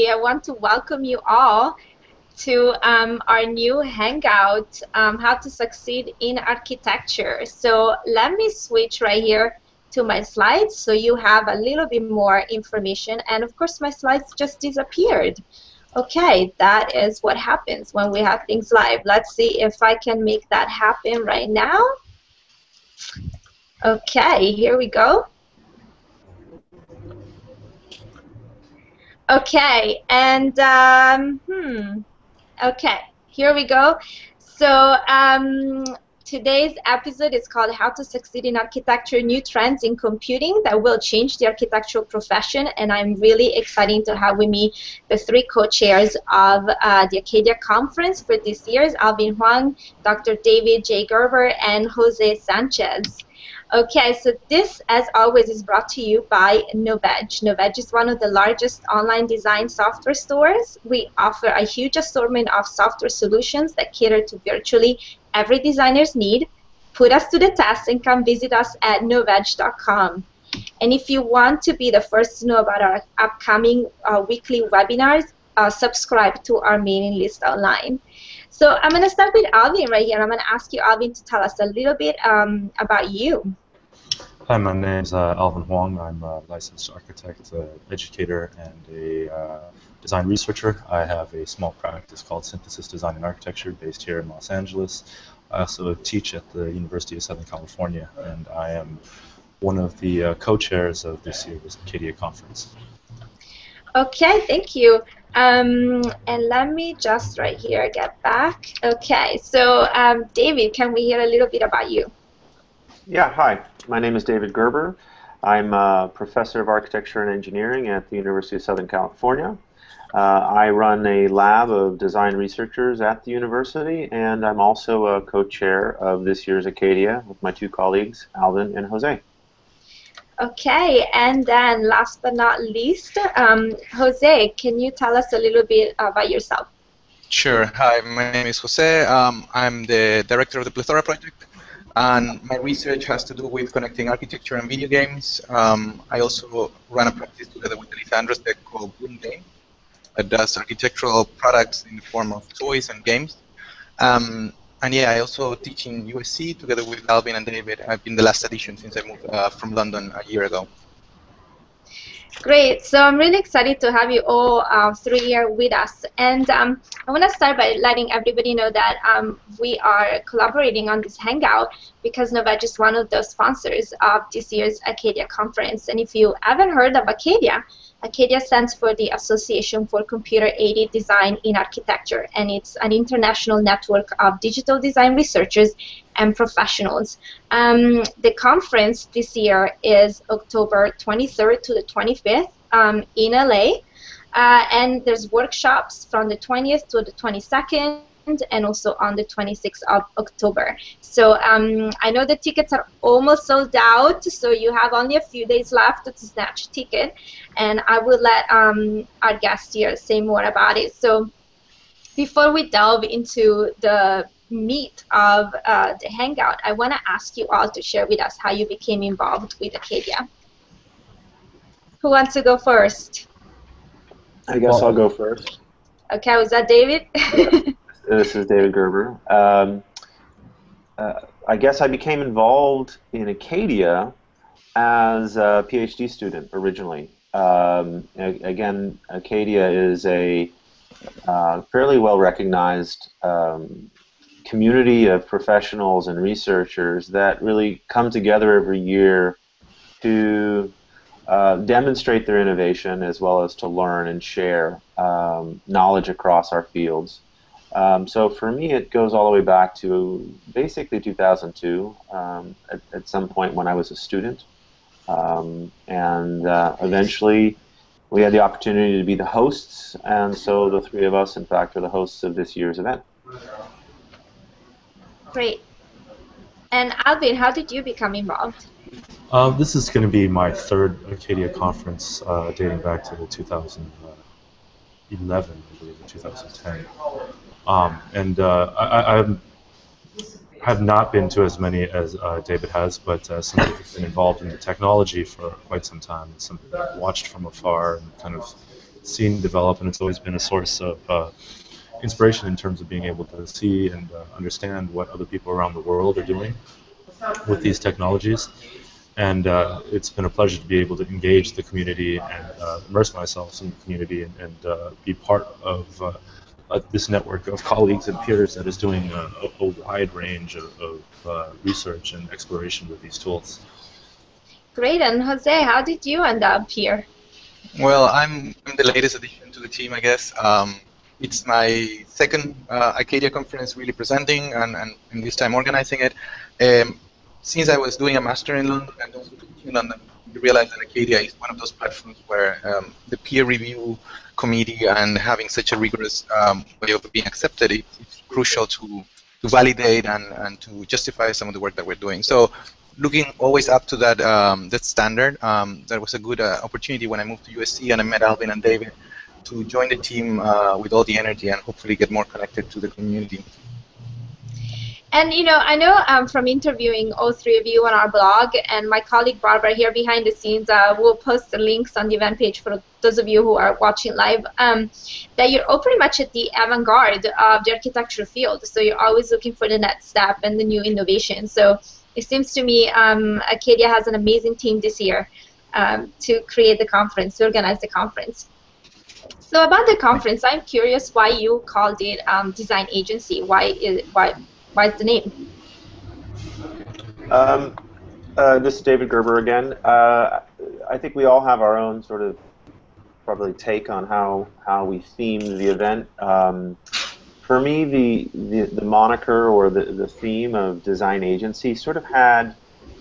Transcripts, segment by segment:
I want to welcome you all to our new hangout, How to Succeed in Architecture. So let me switch right here to my slides so you have a little bit more information. And of course, my slides just disappeared. Okay, that is what happens when we have things live. Let's see if I can make that happen right now. Okay, here we go. Okay, and okay, here we go. So today's episode is called How to Succeed in Architecture, New Trends in Computing That Will Change the Architectural Profession. And I'm really excited to have with me the three co-chairs of the ACADIA Conference for this year's, Alvin Huang, Dr. David J. Gerber, and Jose Sanchez. Okay, so this, as always, is brought to you by Novedge. Novedge is one of the largest online design software stores. We offer a huge assortment of software solutions that cater to virtually every designer's need. Put us to the test and come visit us at novedge.com. And if you want to be the first to know about our upcoming weekly webinars, subscribe to our mailing list online. So I'm going to start with Alvin right here. I'm going to ask you, Alvin, to tell us a little bit about you. Hi, my name is Alvin Huang. I'm a licensed architect, educator, and a design researcher. I have a small practice called Synthesis Design and Architecture based here in Los Angeles. I also teach at the University of Southern California, and I am one of the co-chairs of this year's ACADIA Conference. Okay, thank you. And let me just right here get back. Okay, so David, can we hear a little bit about you? Yeah, hi. My name is David Gerber. I'm a professor of architecture and engineering at the University of Southern California. I run a lab of design researchers at the university, and I'm also a co-chair of this year's ACADIA with my two colleagues, Alvin and Jose. Okay, and then last but not least, Jose, can you tell us a little bit about yourself? Sure. Hi, my name is Jose. I'm the director of the Plethora project, and my research has to do with connecting architecture and video games. I also run a practice together with Elisa Androstek called Bloom Game that does architectural products in the form of toys and games. And yeah, I also teach in USC together with Alvin and David. I've been the last edition since I moved from London a year ago. Great. So I'm really excited to have you all three here with us. And I want to start by letting everybody know that we are collaborating on this Hangout because Novedge is one of the sponsors of this year's ACADIA Conference. And if you haven't heard of ACADIA, ACADIA stands for the Association for Computer-Aided Design in Architecture, and it's an international network of digital design researchers and professionals. The conference this year is October 23rd to the 25th in LA, and there's workshops from the 20th to the 22nd, and also on the 26th of October. So I know the tickets are almost sold out, so you have only a few days left to snatch a ticket, and I will let our guests here say more about it. So before we delve into the meat of the Hangout, I want to ask you all to share with us how you became involved with ACADIA. Who wants to go first? I guess I'll go first. Okay, was that David? This is David Gerber. I guess I became involved in ACADIA as a PhD student originally. Again, ACADIA is a fairly well-recognized community of professionals and researchers that really come together every year to demonstrate their innovation as well as to learn and share knowledge across our fields. So for me, it goes all the way back to basically 2002, at some point when I was a student. And eventually, we had the opportunity to be the hosts, and so the three of us, in fact, are the hosts of this year's event. Great. And Alvin, how did you become involved? This is going to be my third ACADIA conference, dating back to the 2011, I believe, or 2010. I have not been to as many as David has, but somebody who's been involved in the technology for quite some time, something that I've watched from afar and kind of seen develop, and it's always been a source of inspiration in terms of being able to see and understand what other people around the world are doing with these technologies. And it's been a pleasure to be able to engage the community and immerse myself in the community and be part of this network of colleagues and peers that is doing a wide range of research and exploration with these tools. Great. And Jose, how did you end up here? Well, I'm the latest addition to the team, I guess. It's my second ACADIA conference really presenting and this time organizing it. Since I was doing a master in London and also teaching in London, you realize that ACADIA is one of those platforms where the peer review committee and having such a rigorous way of being accepted, it's crucial to validate and to justify some of the work that we're doing. So looking always up to that that standard, that was a good opportunity when I moved to USC and I met Alvin and David to join the team with all the energy and hopefully get more connected to the community. And I know from interviewing all three of you on our blog, and my colleague Barbara here behind the scenes will post the links on the event page for those of you who are watching live, that you're all pretty much at the avant-garde of the architecture field. So you're always looking for the next step and the new innovation. So it seems to me ACADIA has an amazing team this year to create the conference, to organize the conference. So about the conference, I'm curious why you called it Design Agency. Why is the name? This is David Gerber again. I think we all have our own sort of probably take on how we themed the event. For me, the moniker or the theme of Design Agency sort of had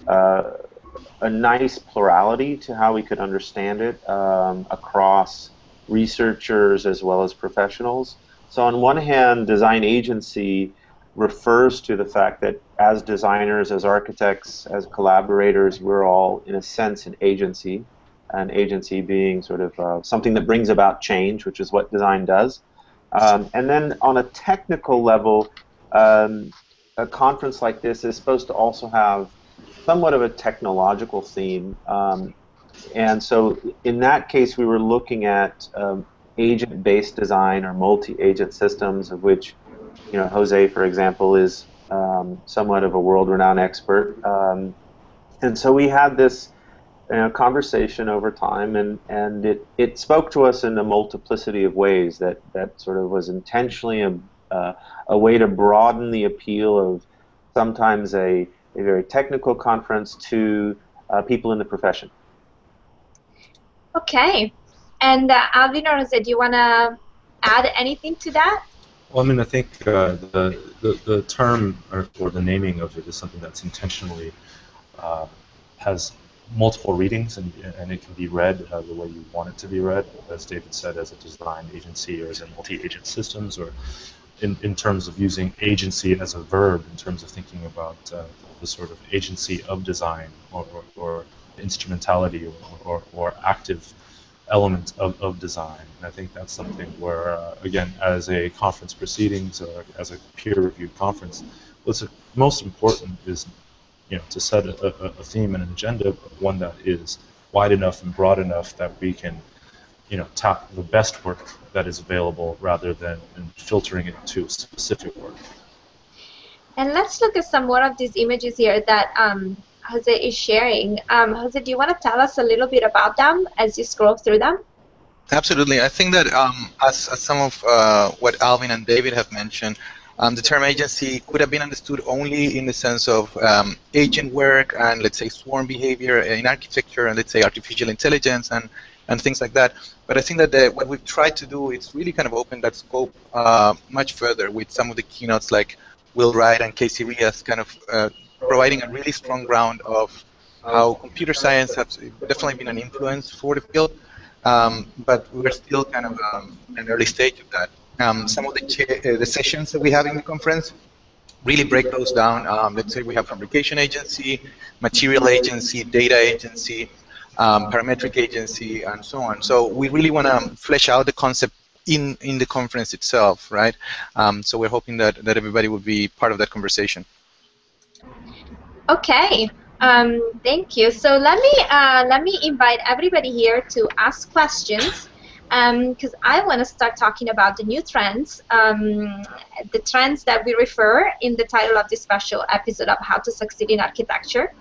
a nice plurality to how we could understand it across researchers as well as professionals. So on one hand, Design Agency refers to the fact that as designers, as architects, as collaborators, we're all, in a sense, an agency being sort of something that brings about change, which is what design does. And then on a technical level, a conference like this is supposed to also have somewhat of a technological theme. And so in that case, we were looking at agent-based design or multi-agent systems, of which Jose, for example, is somewhat of a world-renowned expert. And so we had this conversation over time, and it spoke to us in a multiplicity of ways that sort of was intentionally a way to broaden the appeal of sometimes a very technical conference to people in the profession. Okay. And Alvin or Jose, do you want to add anything to that? Well, I mean, I think the term or the naming of it is something that's intentionally has multiple readings, and it can be read the way you want it to be read, as David said, as a design agency or as a multi-agent systems, or in terms of using agency as a verb, in terms of thinking about the sort of agency of design or instrumentality or active element of design. And I think that's something where, again, as a conference proceedings or as a peer-reviewed conference, what's most important is to set a theme and an agenda, one that is wide enough and broad enough that we can tap the best work that is available rather than filtering it to specific work. And let's look at some more of these images here that Jose is sharing. Jose, do you want to tell us a little bit about them as you scroll through them? Absolutely. I think that as some of what Alvin and David have mentioned, the term agency could have been understood only in the sense of agent work and, let's say, swarm behavior in architecture and, let's say, artificial intelligence and things like that. But I think that what we've tried to do is really kind of open that scope much further with some of the keynotes like Will Wright and Casey Rias kind of providing a really strong ground of how computer science has definitely been an influence for the field, but we're still kind of in an early stage of that. Some of the sessions that we have in the conference really break those down. Let's say we have fabrication agency, material agency, data agency, parametric agency, and so on. So we really want to flesh out the concept in the conference itself, right? So we're hoping that everybody will be part of that conversation. Okay, thank you. So let me invite everybody here to ask questions. because I want to start talking about the new trends, the trends that we refer in the title of this special episode of How to Succeed in Architecture.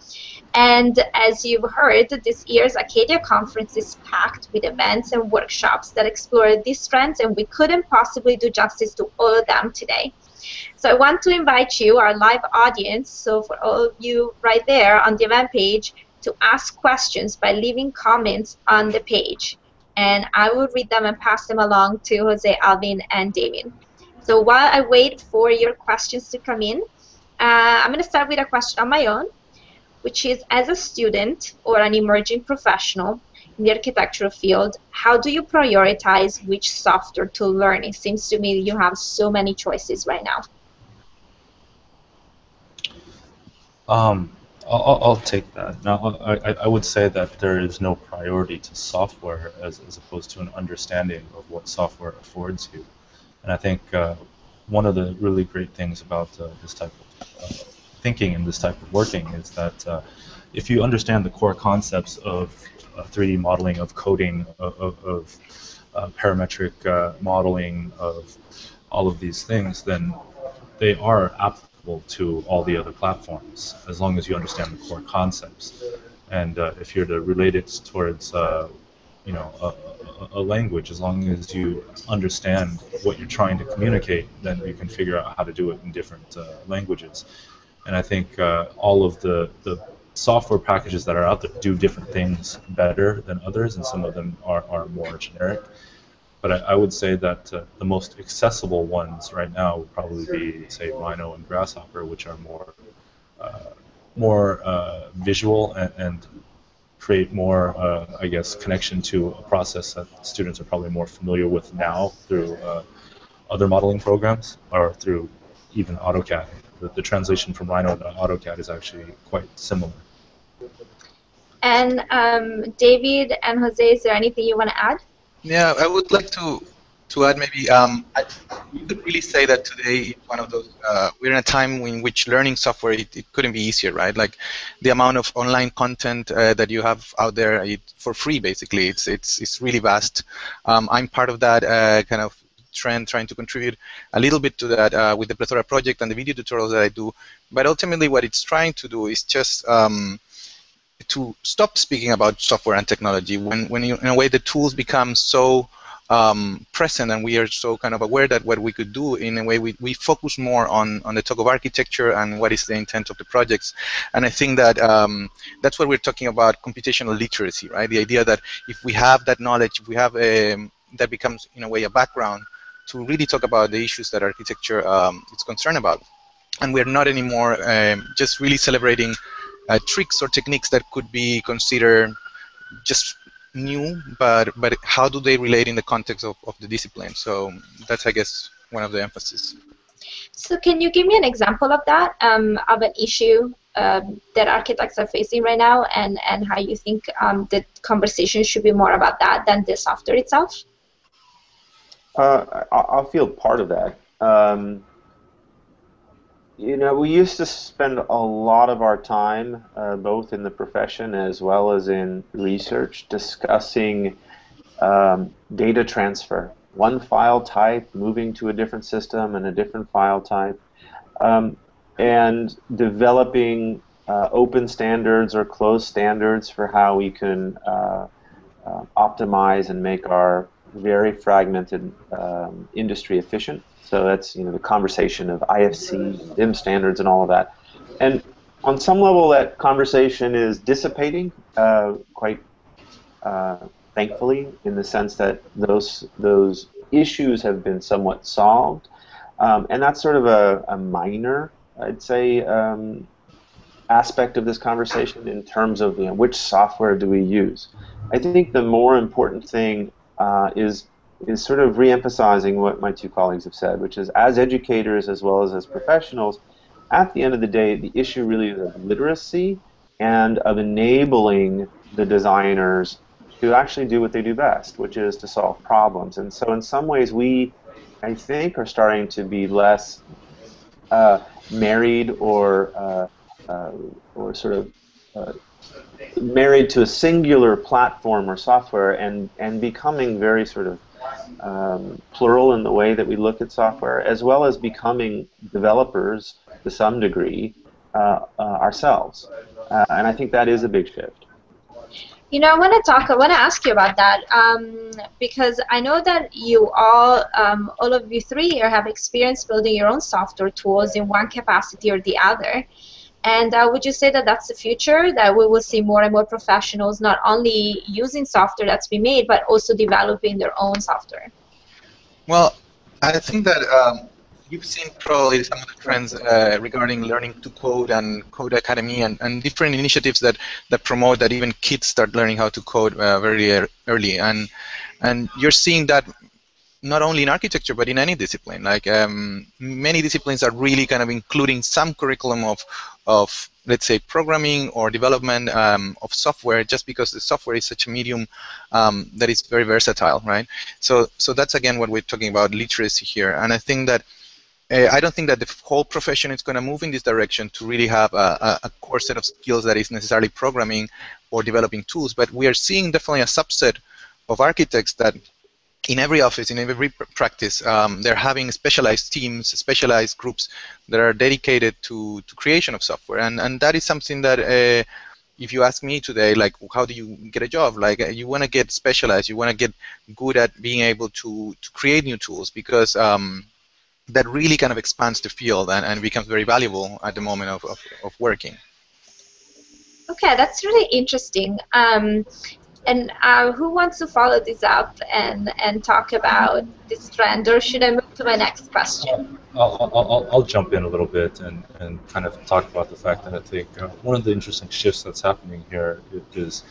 And as you've heard, this year's ACADIA Conference is packed with events and workshops that explore these trends, and we couldn't possibly do justice to all of them today. So I want to invite you, our live audience, so for all of you right there on the event page, to ask questions by leaving comments on the page. And I will read them and pass them along to Jose, Alvin, and David. So while I wait for your questions to come in, I'm going to start with a question on my own, which is, as a student or an emerging professional in the architectural field, how do you prioritize which software to learn? It seems to me you have so many choices right now. I'll take that. Now, I would say that there is no priority to software as opposed to an understanding of what software affords you. And I think one of the really great things about this type of thinking and this type of working is that if you understand the core concepts of 3D modeling, of coding, of parametric modeling, of all of these things, then they are applicable to all the other platforms as long as you understand the core concepts. And if you're to relate it towards you know, a language, as long as you understand what you're trying to communicate, then you can figure out how to do it in different languages. And I think all of the software packages that are out there do different things better than others, and some of them are more generic. But I would say that the most accessible ones right now would probably be, say, Rhino and Grasshopper, which are more visual and create more, I guess, connection to a process that students are probably more familiar with now through other modeling programs or through even AutoCAD. The translation from Rhino to AutoCAD is actually quite similar. And David and Jose, is there anything you want to add? Yeah, I would like to add maybe, you could really say that today it's one of those, we're in a time in which learning software, it couldn't be easier, right? Like the amount of online content that you have out there for free, basically, it's really vast. I'm part of that kind of trend, trying to contribute a little bit to that with the Plethora project and the video tutorials that I do. But ultimately what it's trying to do is just to stop speaking about software and technology when you, in a way, the tools become so present and we are so kind of aware that what we could do, in a way, we focus more on the talk of architecture and what is the intent of the projects. And I think that that's what we're talking about, computational literacy, right? The idea that if we have that knowledge, if we have that becomes, in a way, a background to really talk about the issues that architecture is concerned about. And we're not anymore just really celebrating tricks or techniques that could be considered just new, but how do they relate in the context of the discipline? So that's, I guess, one of the emphasis. So can you give me an example of that, of an issue that architects are facing right now, and how you think the conversation should be more about that than the software itself? I'll feel part of that. You know, we used to spend a lot of our time, both in the profession as well as in research, discussing data transfer. One file type moving to a different system and a different file type, and developing open standards or closed standards for how we can optimize and make our very fragmented industry efficient. So that's, you know, the conversation of IFC, BIM standards, and all of that. And on some level, that conversation is dissipating quite thankfully, in the sense that those issues have been somewhat solved. And that's sort of a minor, I'd say, aspect of this conversation in terms of, you know, which software do we use. I think the more important thing is sort of re-emphasizing what my two colleagues have said, which is, as educators as well as professionals, at the end of the day, the issue really is of literacy and of enabling the designers to actually do what they do best, which is to solve problems. And so in some ways we, I think, are starting to be less married or sort of married to a singular platform or software and becoming very sort of plural in the way that we look at software, as well as becoming developers to some degree ourselves. And I think that is a big shift. You know, I want to ask you about that because I know that you all of you three here have experience building your own software tools in one capacity or the other. And would you say that that's the future, that we will see more and more professionals not only using software that's been made, but also developing their own software? Well, I think that you've seen probably some of the trends regarding learning to code and Code Academy and different initiatives that promote that even kids start learning how to code very early. And you're seeing that not only in architecture, but in any discipline. Like many disciplines are really kind of including some curriculum of let's say, programming or development of software, just because the software is such a medium that is very versatile, right? So that's, again, what we're talking about, literacy here. And I think that I don't think that the whole profession is going to move in this direction to really have a core set of skills that is necessarily programming or developing tools, but we are seeing definitely a subset of architects that in every office, in every practice, they're having specialized teams, specialized groups that are dedicated to creation of software. And that is something that, if you ask me today, like, how do you get a job? Like, you want to get specialized. You want to get good at being able to create new tools, because that really kind of expands the field and becomes very valuable at the moment of working. Okay, that's really interesting. And who wants to follow this up and talk about this trend, or should I move to my next question? I'll jump in a little bit and kind of talk about the fact that I think one of the interesting shifts that's happening here is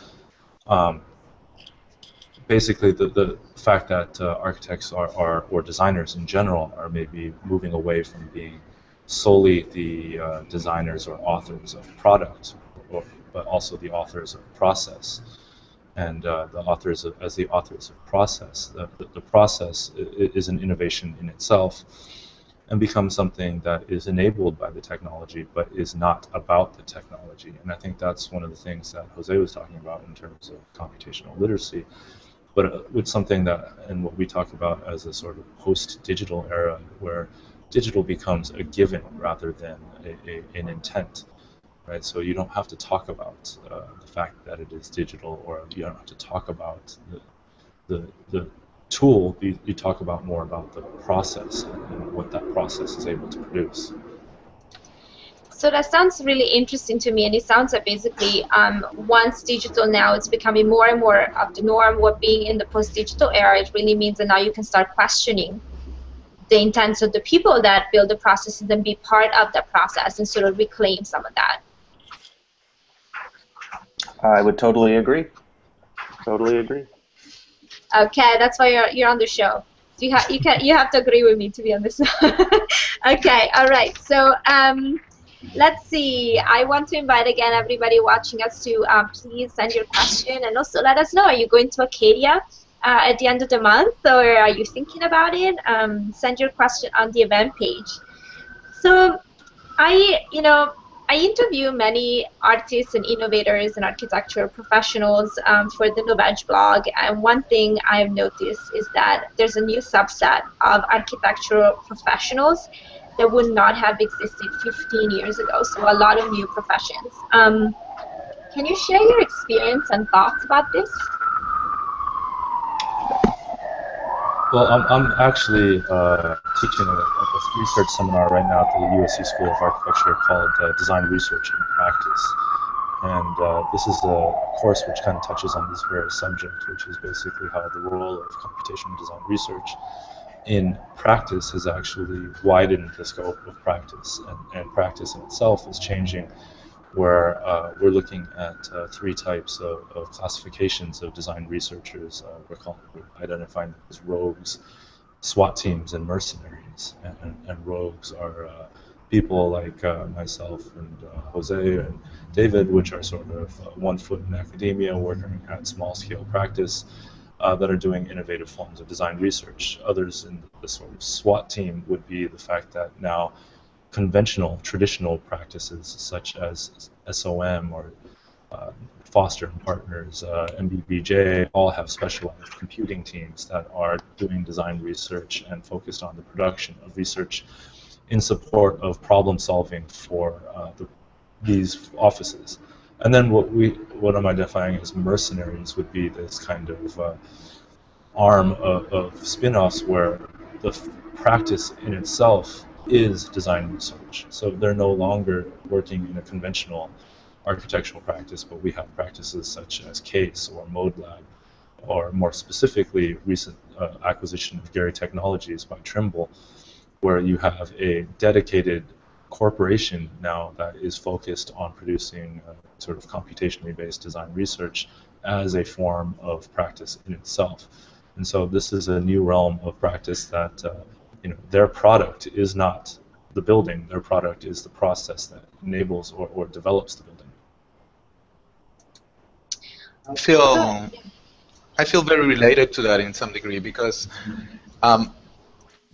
basically the fact that architects or designers in general are maybe moving away from being solely the designers or authors of product, but also the authors of process. And the authors of process. The process is an innovation in itself and becomes something that is enabled by the technology, but is not about the technology. And I think that's one of the things that Jose was talking about in terms of computational literacy. But it's something that, and what we talk about as a sort of post-digital era, where digital becomes a given rather than an intent. Right, so you don't have to talk about the fact that it is digital, or you don't have to talk about the tool. You talk about more about the process and what that process is able to produce. So that sounds really interesting to me, and it sounds like basically once digital now it's becoming more and more of the norm, what being in the post-digital era, it really means that now you can start questioning the intents of the people that build the processes and be part of that process and sort of reclaim some of that. I would totally agree. Totally agree. Okay, that's why you're on the show. You have to agree with me to be on this. Okay, all right. So let's see. I want to invite again everybody watching us to please send your question, and also let us know, are you going to ACADIA at the end of the month, or are you thinking about it? Send your question on the event page. So I interview many artists and innovators and architecture professionals for the Noveg blog, and one thing I've noticed is that there's a new subset of architectural professionals that would not have existed 15 years ago, so a lot of new professions. Can you share your experience and thoughts about this? Well, I'm actually teaching a research seminar right now at the USC School of Architecture called Design Research in Practice. And this is a course which kind of touches on this very subject, which is basically how the role of computational design research in practice has actually widened the scope of practice. And practice in itself is changing, where we're looking at three types of classifications of design researchers. We're identifying them as rogues, SWAT teams, and mercenaries. And rogues are people like myself and Jose and David, which are sort of 1 foot in academia, working at small-scale practice, that are doing innovative forms of design research. Others in the sort of SWAT team would be the fact that now traditional practices such as SOM or Foster and Partners, MBBJ, all have specialized computing teams that are doing design research and focused on the production of research in support of problem solving for these offices. And then what I'm identifying as mercenaries would be this kind of arm of spin-offs where the practice in itself is design research. So they're no longer working in a conventional architectural practice, but we have practices such as CASE or Mode Lab, or more specifically, recent acquisition of Gary Technologies by Trimble, where you have a dedicated corporation now that is focused on producing sort of computationally based design research as a form of practice in itself. And so this is a new realm of practice that their product is not the building, their product is the process that enables or develops the building. I feel very related to that in some degree, because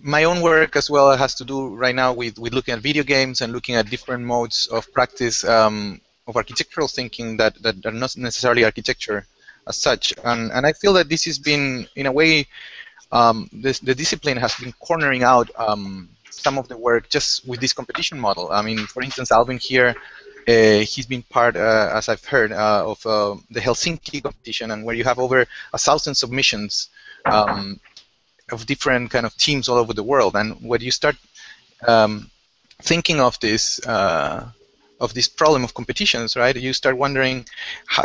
my own work as well has to do right now with looking at video games and looking at different modes of practice of architectural thinking that are not necessarily architecture as such. And I feel that this has been, in a way, the discipline has been cornering out some of the work just with this competition model. I mean, for instance, Alvin here, he's been part, as I've heard, of the Helsinki competition, and where you have over 1,000 submissions of different kind of teams all over the world. And when you start thinking of this problem of competitions, right, you start wondering,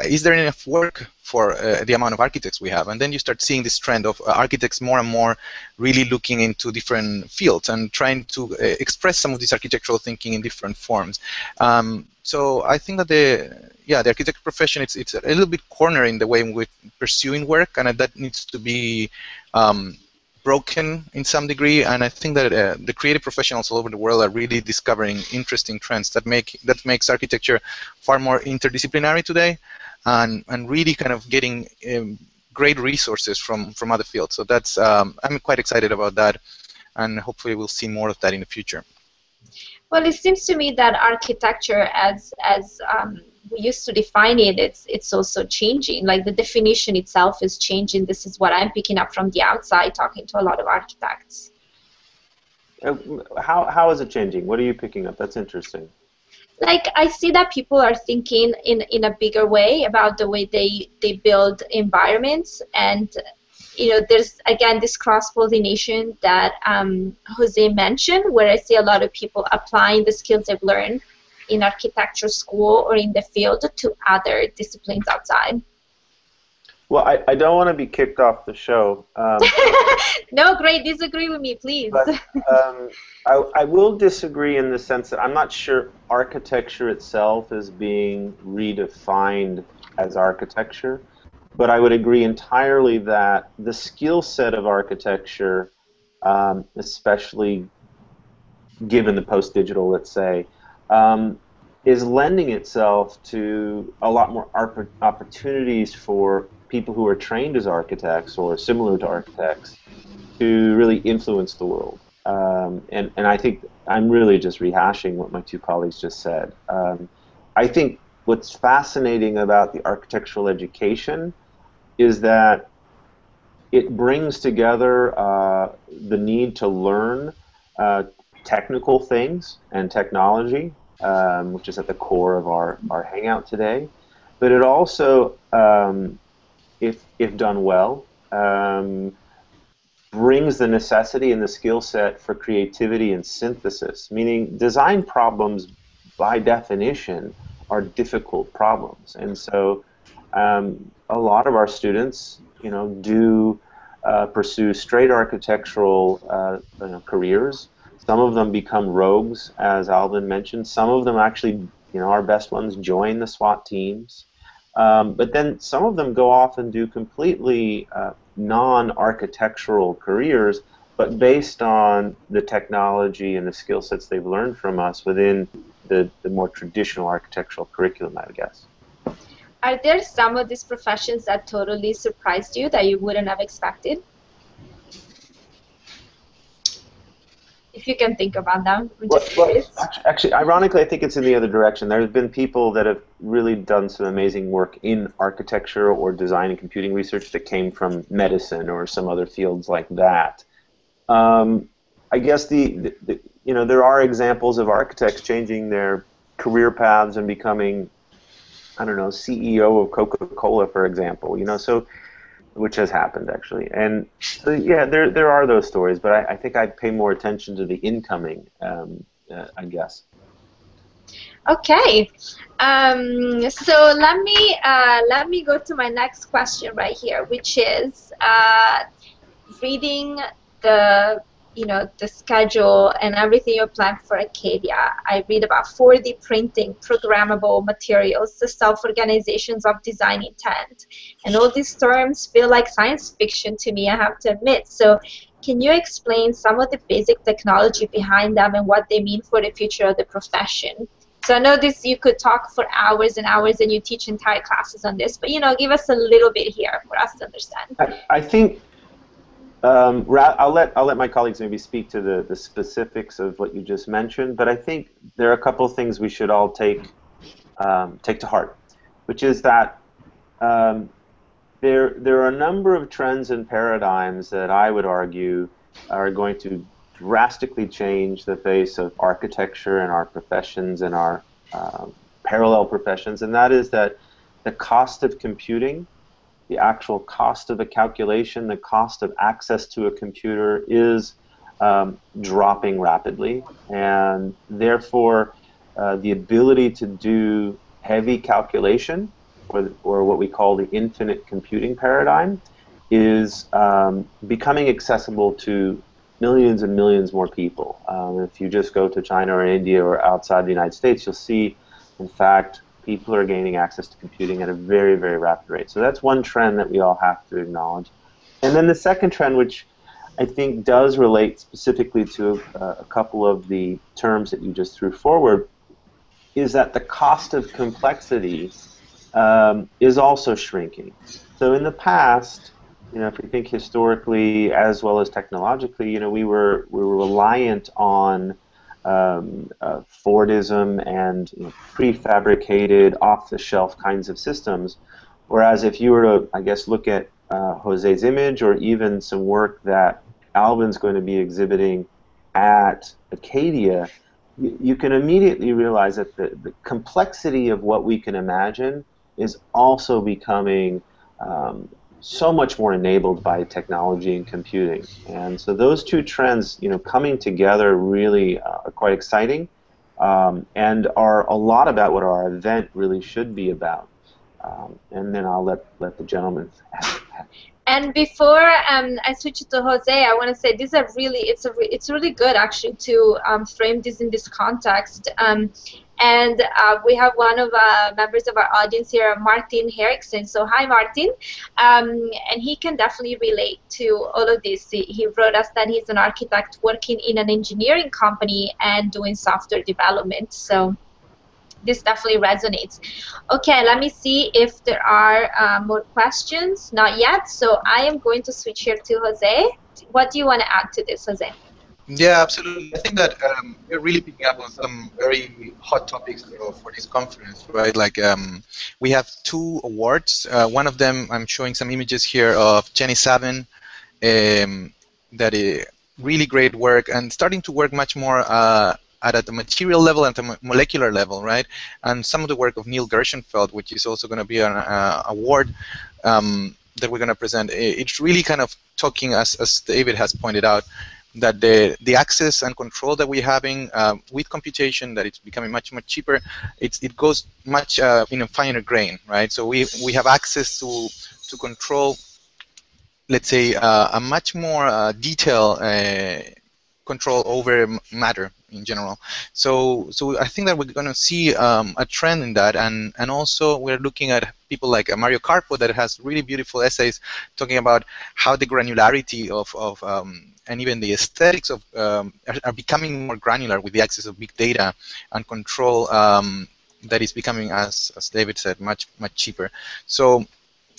is there enough work for the amount of architects we have? And then you start seeing this trend of architects more and more really looking into different fields and trying to express some of this architectural thinking in different forms. So I think that the architecture profession, it's a little bit cornered in the way we're pursuing work, and that needs to be broken in some degree. And I think that the creative professionals all over the world are really discovering interesting trends that makes architecture far more interdisciplinary today, and really kind of getting great resources from other fields. So that's I'm quite excited about that, and hopefully we'll see more of that in the future. Well, it seems to me that architecture, as we used to define it, it's also changing. Like the definition itself is changing. This is what I'm picking up from the outside, talking to a lot of architects. How is it changing? What are you picking up? That's interesting. Like, I see that people are thinking in a bigger way about the way they build environments, and there's again this cross-pollination that Jose mentioned, where I see a lot of people applying the skills they've learned in architecture school or in the field to other disciplines outside. Well, I don't want to be kicked off the show. No, great. Disagree with me, please. But, I will disagree in the sense that I'm not sure architecture itself is being redefined as architecture. But I would agree entirely that the skill set of architecture, especially given the post-digital, let's say, is lending itself to a lot more opportunities for people who are trained as architects or similar to architects to really influence the world. And I think I'm really just rehashing what my two colleagues just said. I think what's fascinating about the architectural education is that it brings together the need to learn technical things and technology, which is at the core of our hangout today. But it also, if done well, brings the necessity and the skill set for creativity and synthesis, meaning design problems, by definition, are difficult problems. And so a lot of our students, do pursue straight architectural careers. Some of them become rogues, as Alvin mentioned. Some of them actually, our best ones, join the SWAT teams. But then some of them go off and do completely non-architectural careers, but based on the technology and the skill sets they've learned from us within the more traditional architectural curriculum, I would guess. Are there some of these professions that totally surprised you that you wouldn't have expected? if you can think about them. I'm Well, just curious. actually, ironically, I think it's in the other direction. There have been people that have really done some amazing work in architecture or design and computing research that came from medicine or some other fields like that. I guess there are examples of architects changing their career paths and becoming, I don't know, CEO of Coca-Cola, for example. So which has happened actually, and so yeah, there are those stories, but I think I pay more attention to the incoming, I guess. Okay, so let me go to my next question right here, which is reading the the schedule and everything you plan for ACADIA. I read about 4D printing, programmable materials, the self-organizations of design intent, and all these terms feel like science fiction to me, I have to admit. So can you explain some of the basic technology behind them and what they mean for the future of the profession? So I know this, you could talk for hours and hours, and you teach entire classes on this, but give us a little bit here for us to understand. I think I'll let my colleagues maybe speak to the specifics of what you just mentioned, but I think there are a couple of things we should all take to heart, which is that there are a number of trends and paradigms that I would argue are going to drastically change the face of architecture and our professions and our parallel professions, and that is that the cost of computing, the actual cost of a calculation, the cost of access to a computer is dropping rapidly, and therefore the ability to do heavy calculation, or what we call the infinite computing paradigm, is becoming accessible to millions and millions more people. If you just go to China or India or outside the United States, you'll see, in fact, people are gaining access to computing at a very, very rapid rate. So that's one trend that we all have to acknowledge. And then the second trend, which I think does relate specifically to a couple of the terms that you just threw forward, is that the cost of complexity is also shrinking. So in the past, if we think historically as well as technologically, we were reliant on Fordism and prefabricated, off-the-shelf kinds of systems. Whereas if you were to, I guess, look at Jose's image, or even some work that Alvin's going to be exhibiting at ACADIA, you can immediately realize that the complexity of what we can imagine is also becoming so much more enabled by technology and computing. And so those two trends, coming together really are quite exciting, and are a lot about what our event really should be about. And then I'll let the gentleman. And before I switch it to Jose, I want to say these are really, it's really good actually to frame this in this context. And we have one of members of our audience here, Martin Henriksen. So hi, Martin. And he can definitely relate to all of this. He wrote us that he's an architect working in an engineering company and doing software development. So this definitely resonates. Okay, let me see if there are more questions. Not yet, so I am going to switch here to Jose. What do you want to add to this, Jose? Yeah, absolutely. I think that you're really picking up on some very hot topics for this conference, right? Like we have 2 awards. One of them, I'm showing some images here of Jenny Savin, that is really great work and starting to work much more at the material level and the molecular level, right? And some of the work of Neil Gershenfeld, which is also going to be an award that we're going to present. It's really kind of talking, as David has pointed out, that the access and control that we're having with computation, that it's becoming much cheaper. It goes much in a finer grain, right? So we have access to control, let's say, a much more detailed control over matter in general. So I think that we're going to see a trend in that, and also we're looking at people like Mario Carpo that has really beautiful essays talking about how the granularity of and even the aesthetics of are becoming more granular with the access of big data and control that is becoming, as David said, much cheaper. So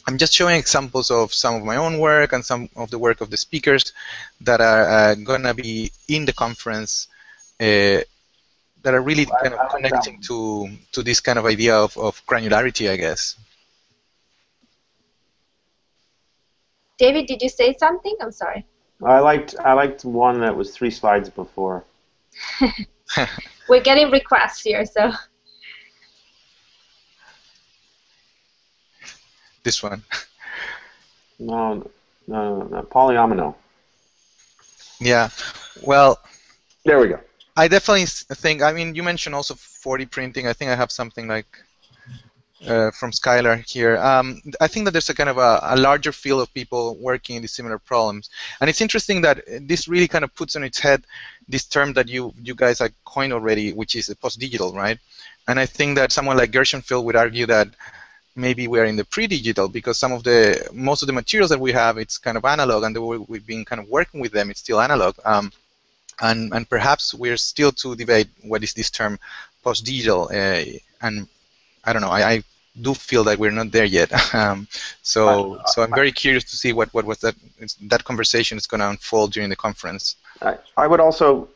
I'm just showing examples of some of my own work and some of the work of the speakers that are going to be in the conference, that are really kind of I like that connecting to this kind of idea of granularity, I guess. David, did you say something? I'm sorry. I liked one that was 3 slides before. We're getting requests here, so. This one. No, polyomino. Yeah. Well. There we go. I definitely think. I mean, you mentioned also 4D printing. I think I have something like from Skylar here. I think that there's a kind of a larger field of people working in these similar problems, and it's interesting that this really kind of puts on its head this term that you guys have coined already, which is post-digital, right? And I think that someone like Gershenfeld would argue that maybe we are in the pre-digital because most of the materials that we have, it's kind of analog, and the way we've been kind of working with them, it's still analog. And perhaps we're still to debate what is this term post-digital, and I don't know. I do feel that we're not there yet. So I'm very curious to see what was that conversation is going to unfold during the conference. I would also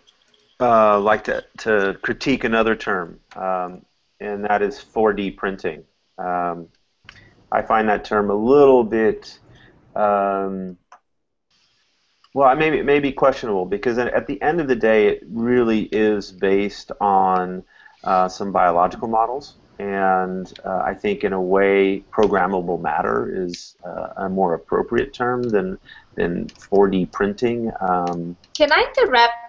like to critique another term, and that is 4D printing. I find that term a little bit, well, maybe questionable, because at the end of the day, it really is based on some biological models. And I think, in a way, programmable matter is a more appropriate term than 4D printing. Can I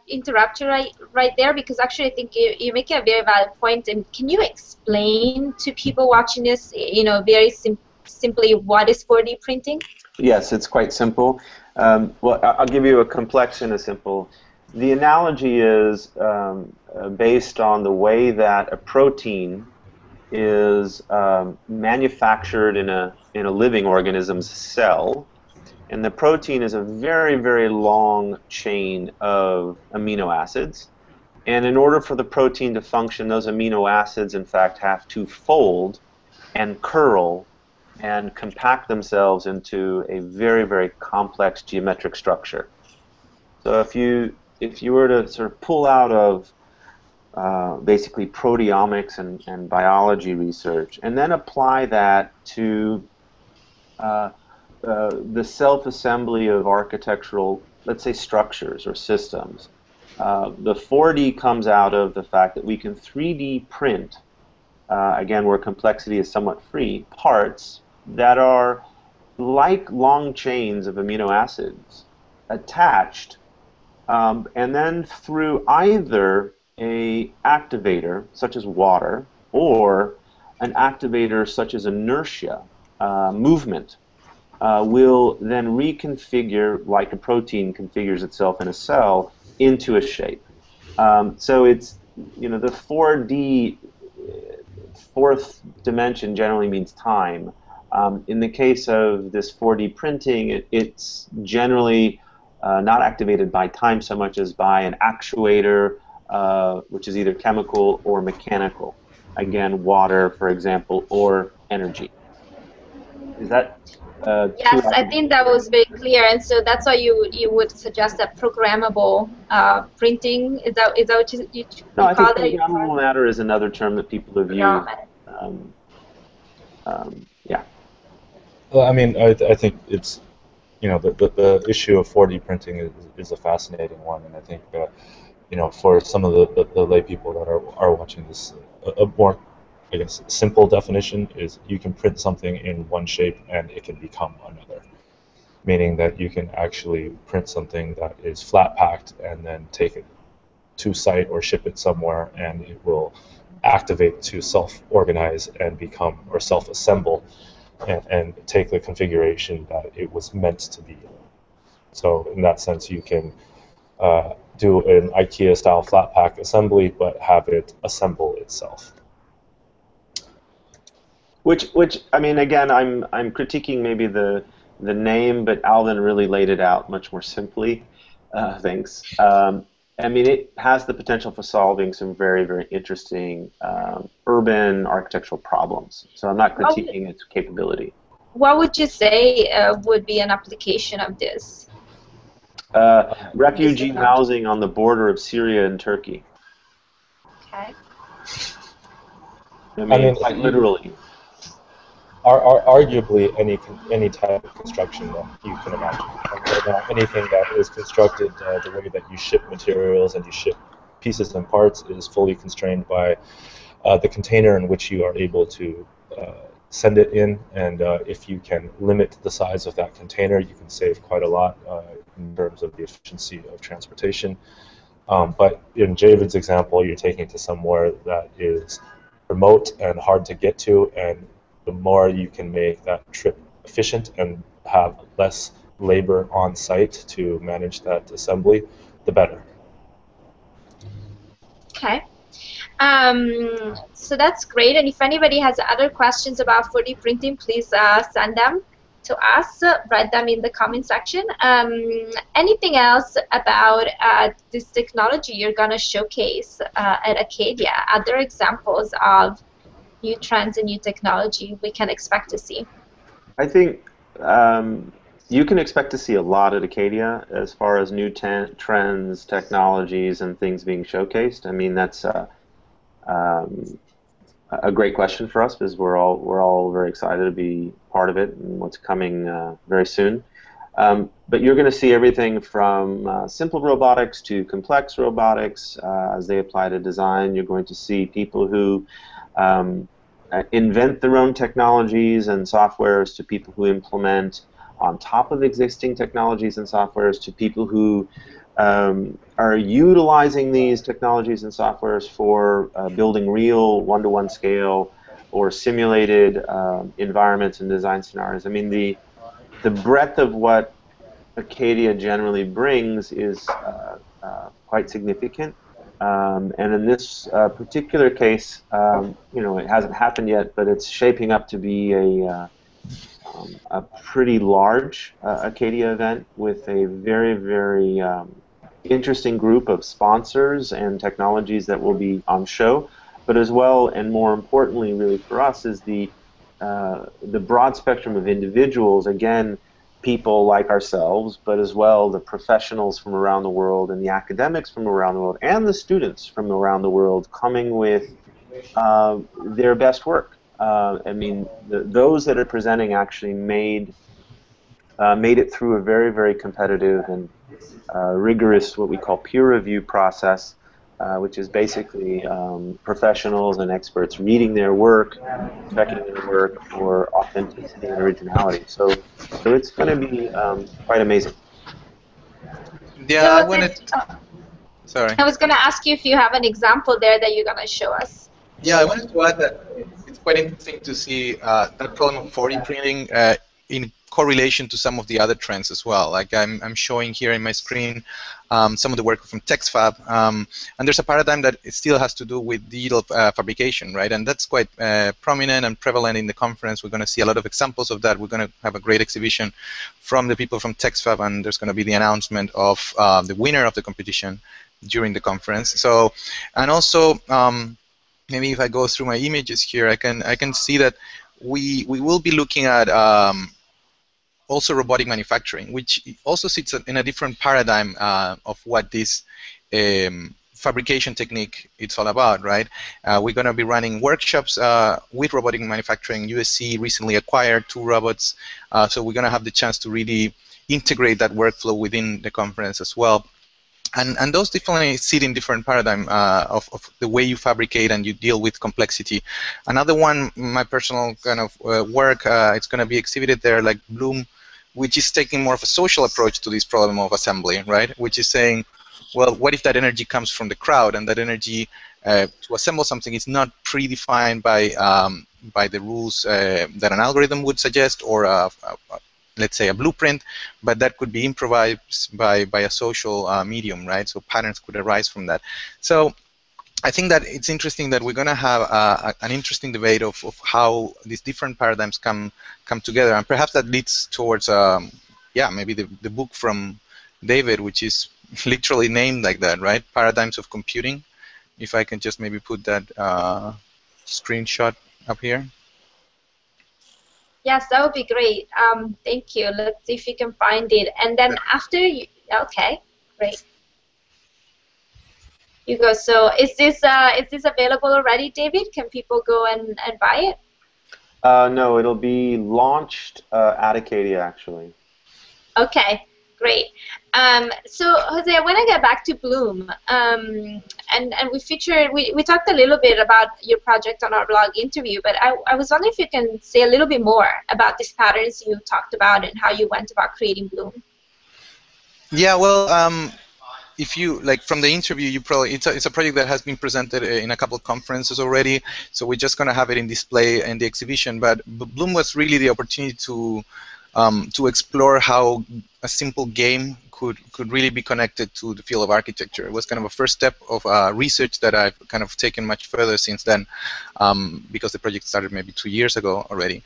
interrupt you right there? Because actually, I think you're making a very valid point. And can you explain to people watching this, very simply, what is 4D printing? Yes, it's quite simple. Well, I'll give you a complex and a simple. The analogy is based on the way that a protein is manufactured in a living organism's cell, and the protein is a very, very long chain of amino acids, and in order for the protein to function, those amino acids in fact have to fold and curl and compact themselves into a very, very complex geometric structure. So if you were to sort of pull out of basically proteomics and biology research, and then apply that to the self-assembly of architectural, let's say, structures or systems. The 4D comes out of the fact that we can 3D print, again, where complexity is somewhat free, parts that are like long chains of amino acids attached, and then through either an activator, such as water, or an activator such as inertia, movement, will then reconfigure, like a protein configures itself in a cell, into a shape. So it's, the 4D, fourth dimension, generally means time. In the case of this 4D printing, it's generally not activated by time so much as by an actuator, which is either chemical or mechanical. Again, water, for example, or energy. Is that yes, I think that was very clear, and so that's why you would suggest that programmable printing. Is that what you No, I think call it? programmable matter is another term that people have used. Yeah. Well, I mean, I think it's, the issue of 4D printing is a fascinating one, and I think for some of the lay people that are watching this, a more, I guess, simple definition is you can print something in one shape and it can become another, meaning that you can actually print something that is flat packed and then take it to site or ship it somewhere, and it will activate to self-organize and become, or self-assemble, and take the configuration that it was meant to be. So in that sense, you can do an IKEA-style flat pack assembly, but have it assemble itself. Which I mean, again, I'm critiquing maybe the name, but Alvin really laid it out much more simply. Thanks. I mean, it has the potential for solving some very, very interesting urban architectural problems. So I'm not critiquing its capability. what would you say would be an application of this? Refugee housing on the border of Syria and Turkey. Okay. I mean quite literally. Arguably, any type of construction that you can imagine. Right now, anything that is constructed the way that you ship materials and you ship pieces and parts is fully constrained by the container in which you are able to send it in. And if you can limit the size of that container, you can save quite a lot in terms of the efficiency of transportation. But in Javid's example, you're taking it to somewhere that is remote and hard to get to, and the more you can make that trip efficient and have less labor on site to manage that assembly, the better. Okay. So that's great. And if anybody has other questions about 4D printing, please send them to us. Write them in the comment section. Anything else about this technology you're going to showcase at ACADIA? Other examples of new trends and new technology we can expect to see? I think you can expect to see a lot at ACADIA as far as new trends, technologies, and things being showcased. I mean, that's a great question for us because we're all very excited to be part of it and what's coming very soon. But you're going to see everything from simple robotics to complex robotics as they apply to design. You're going to see people who invent their own technologies and softwares to people who implement on top of existing technologies and softwares to people who are utilizing these technologies and softwares for building real one-to-one scale or simulated environments and design scenarios. I mean, the breadth of what ACADIA generally brings is quite significant. And in this particular case, you know, it hasn't happened yet, but it's shaping up to be a pretty large ACADIA event with a very, very interesting group of sponsors and technologies that will be on show. But as well, and more importantly, really for us, is the broad spectrum of individuals. Again, people like ourselves, but as well the professionals from around the world and the academics from around the world and the students from around the world coming with their best work. I mean, those that are presenting actually made it through a very, very competitive and rigorous, what we call peer review process, which is basically professionals and experts reading their work, checking their work for authenticity and originality. So it's going to be quite amazing. Yeah, I wanted. Sorry. I was going to ask you if you have an example there that you're going to show us. Yeah, I wanted to add that it's quite interesting to see that problem of 4D printing in correlation to some of the other trends as well. Like I'm showing here in my screen some of the work from TextFab, and there's a paradigm that it still has to do with digital fabrication, right? And that's quite prominent and prevalent in the conference. We're going to see a lot of examples of that. We're going to have a great exhibition from the people from TextFab, and there's going to be the announcement of the winner of the competition during the conference. So, and also maybe if I go through my images here, I can see that we will be looking at also robotic manufacturing, which also sits in a different paradigm of what this fabrication technique it's all about, right? We're going to be running workshops with robotic manufacturing. USC recently acquired 2 robots, so we're going to have the chance to really integrate that workflow within the conference as well. And those definitely sit in different paradigm of the way you fabricate and you deal with complexity. Another one, my personal kind of work, it's going to be exhibited there, like Bloom, which is taking more of a social approach to this problem of assembly, right? Which is saying, well, what if that energy comes from the crowd, and that energy to assemble something is not predefined by the rules that an algorithm would suggest, or let's say a blueprint, but that could be improvised by a social medium, right? So patterns could arise from that. So I think that it's interesting that we're going to have an interesting debate of how these different paradigms come together, and perhaps that leads towards, yeah, maybe the book from David, which is literally named like that, right? Paradigms of Computing. If I can just maybe put that screenshot up here. Yes, that would be great. Thank you. Let's see if you can find it. And then after you, okay, great. You go. So is this available already, David? Can people go and buy it? No, it'll be launched at ACADIA, actually. Okay, great. So Jose, I want to get back to Bloom, and we talked a little bit about your project on our blog interview, but I was wondering if you can say a little bit more about these patterns you talked about and how you went about creating Bloom. Yeah, well, if you like from the interview, you probably it's a project that has been presented in a couple of conferences already, so we're just going to have it in display in the exhibition. But Bloom was really the opportunity to explore how a simple game could really be connected to the field of architecture. It was kind of a first step of research that I've kind of taken much further since then, because the project started maybe 2 years ago already.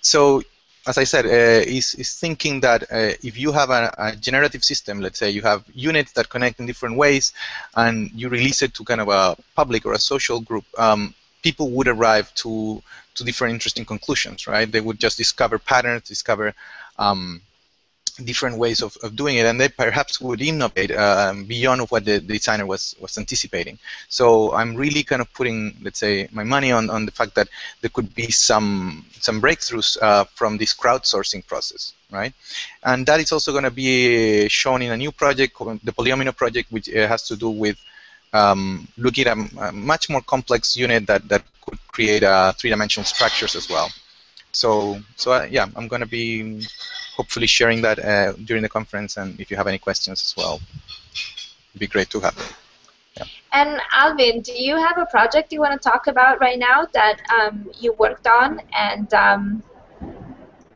So, as I said, is thinking that if you have a generative system, let's say you have units that connect in different ways, and you release it to kind of a public or a social group, people would arrive to different interesting conclusions, right? They would just discover patterns, discover different ways of doing it, and they perhaps would innovate beyond what the designer was anticipating. So I'm really kind of putting, let's say, my money on the fact that there could be some breakthroughs from this crowdsourcing process, right? And that is also going to be shown in a new project called the Polyomino project, which has to do with looking at a much more complex unit that could create three-dimensional structures as well. So yeah, I'm going to be hopefully sharing that during the conference, and if you have any questions as well, it'd be great to have them. Yeah. And Alvin, do you have a project you want to talk about right now that you worked on and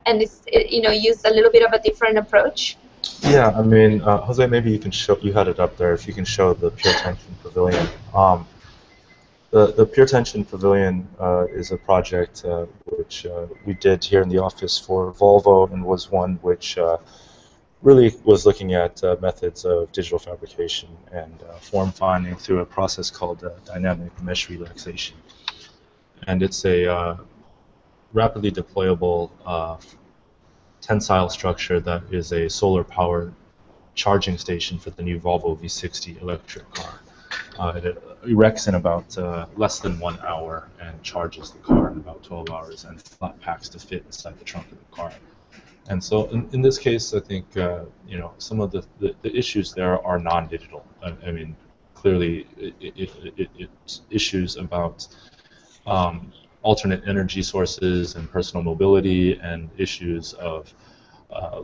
it's, used a little bit of a different approach? Yeah, I mean, Jose, maybe you can show, you had it up there, if you can show the Pure Tension Pavilion. The Pure Tension Pavilion is a project which we did here in the office for Volvo, and was one which really was looking at methods of digital fabrication and form finding through a process called dynamic mesh relaxation. And it's a rapidly deployable tensile structure that is a solar-powered charging station for the new Volvo V60 electric car. It erects in about less than 1 hour and charges the car in about 12 hours, and flat packs to fit inside the trunk of the car. And so in this case, I think some of the issues there are non-digital. I mean, clearly it's issues about alternate energy sources and personal mobility, and issues of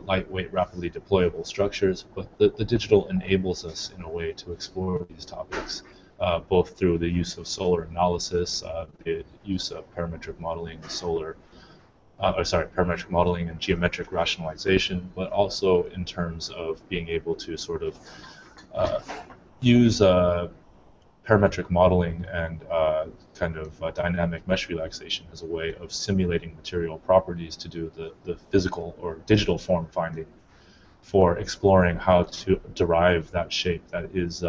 lightweight, rapidly deployable structures, but the digital enables us in a way to explore these topics, both through the use of solar analysis, the use of parametric modeling, parametric modeling and geometric rationalization, but also in terms of being able to sort of use parametric modeling and kind of dynamic mesh relaxation as a way of simulating material properties to do the physical or digital form finding for exploring how to derive that shape that is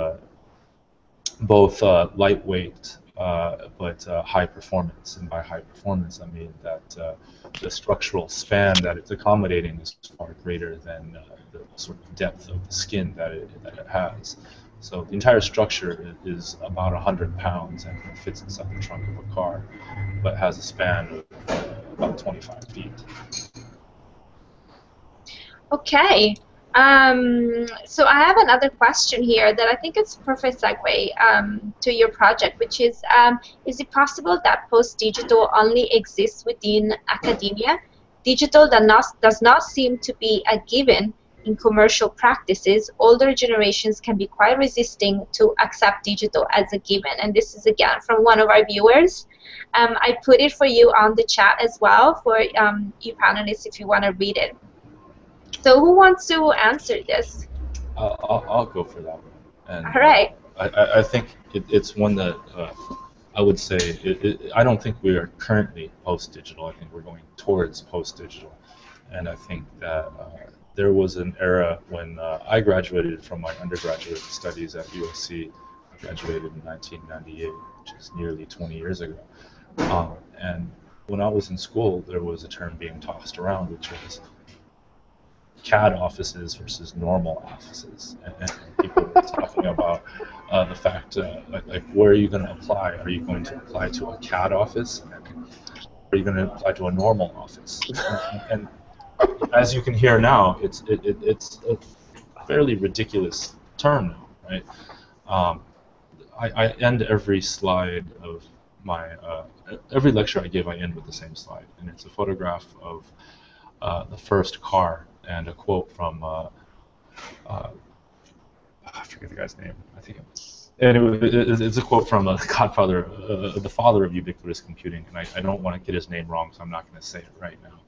both lightweight but high performance. And by high performance, I mean that the structural span that it's accommodating is far greater than the sort of depth of the skin that it has. So the entire structure is about 100 pounds and fits inside the trunk of a car, but has a span of about 25 feet. Okay. So I have another question here that I think is a perfect segue to your project, which is it possible that Postdigital only exists within academia? Digital does not seem to be a given in commercial practices. Older generations can be quite resisting to accept digital as a given. And this is again from one of our viewers. I put it for you on the chat as well for you panelists if you want to read it. So who wants to answer this? I'll go for that one. And, all right. I think it's one that I would say, I don't think we are currently post-digital. I think we're going towards post-digital. And I think that there was an era when I graduated from my undergraduate studies at USC. I graduated in 1998, which is nearly 20 years ago. And when I was in school, there was a term being tossed around, which was CAD offices versus normal offices, and people were talking about the fact, like, where are you going to apply? Are you going to apply to a CAD office? Are you going to apply to a normal office? And as you can hear now, it's a fairly ridiculous term now, right? I end every slide of my every lecture I give, I end with the same slide, and it's a photograph of the first car and a quote from I forget the guy's name. I think, it's a quote from the godfather, the father of ubiquitous computing, and I don't want to get his name wrong, so I'm not going to say it right now.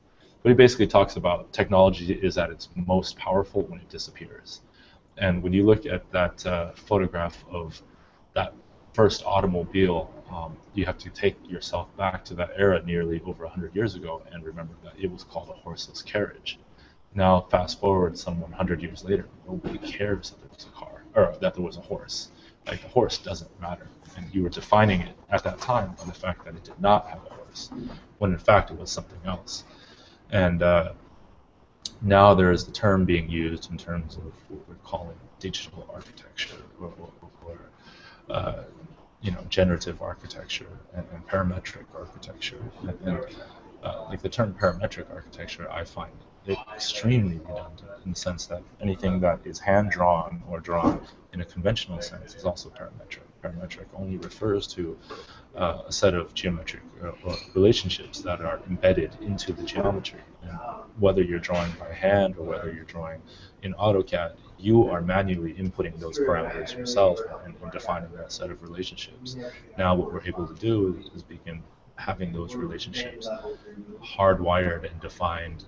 But he basically talks about technology is at its most powerful when it disappears. And when you look at that photograph of that first automobile, you have to take yourself back to that era nearly over 100 years ago and remember that it was called a horseless carriage. Now, fast forward some 100 years later, nobody cares that there was a car, or that there was a horse. Like, the horse doesn't matter. And you were defining it at that time by the fact that it did not have a horse, when in fact it was something else. And now there is the term being used in terms of what we're calling digital architecture, or generative architecture and parametric architecture. And like the term parametric architecture, I find it extremely redundant in the sense that anything that is hand-drawn or drawn in a conventional sense is also parametric. Parametric only refers to a set of geometric relationships that are embedded into the geometry. And whether you're drawing by hand or whether you're drawing in AutoCAD, you are manually inputting those parameters yourself and defining that set of relationships. Now what we're able to do is begin having those relationships hardwired and defined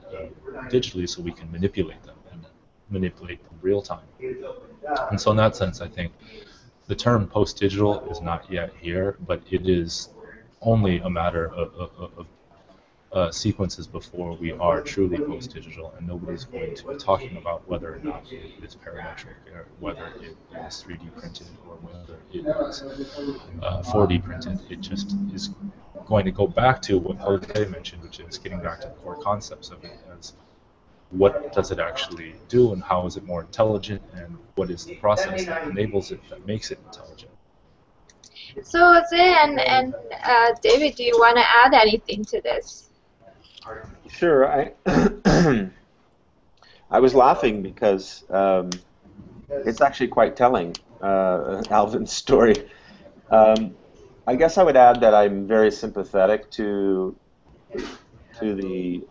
digitally, so we can manipulate them and manipulate them real time. And so in that sense, I think the term post-digital is not yet here, but it is only a matter of sequences before we are truly post-digital, and nobody's going to be talking about whether or not it is parametric, or whether it is 3D printed, or whether it is 4D printed. It just is going to go back to what Jose mentioned, which is getting back to the core concepts of it, as what does it actually do, and how is it more intelligent, and what is the process that enables it, that makes it intelligent. So Jose and David, do you want to add anything to this? Sure. I was laughing because it's actually quite telling, Alvin's story. I guess I would add that I'm very sympathetic to the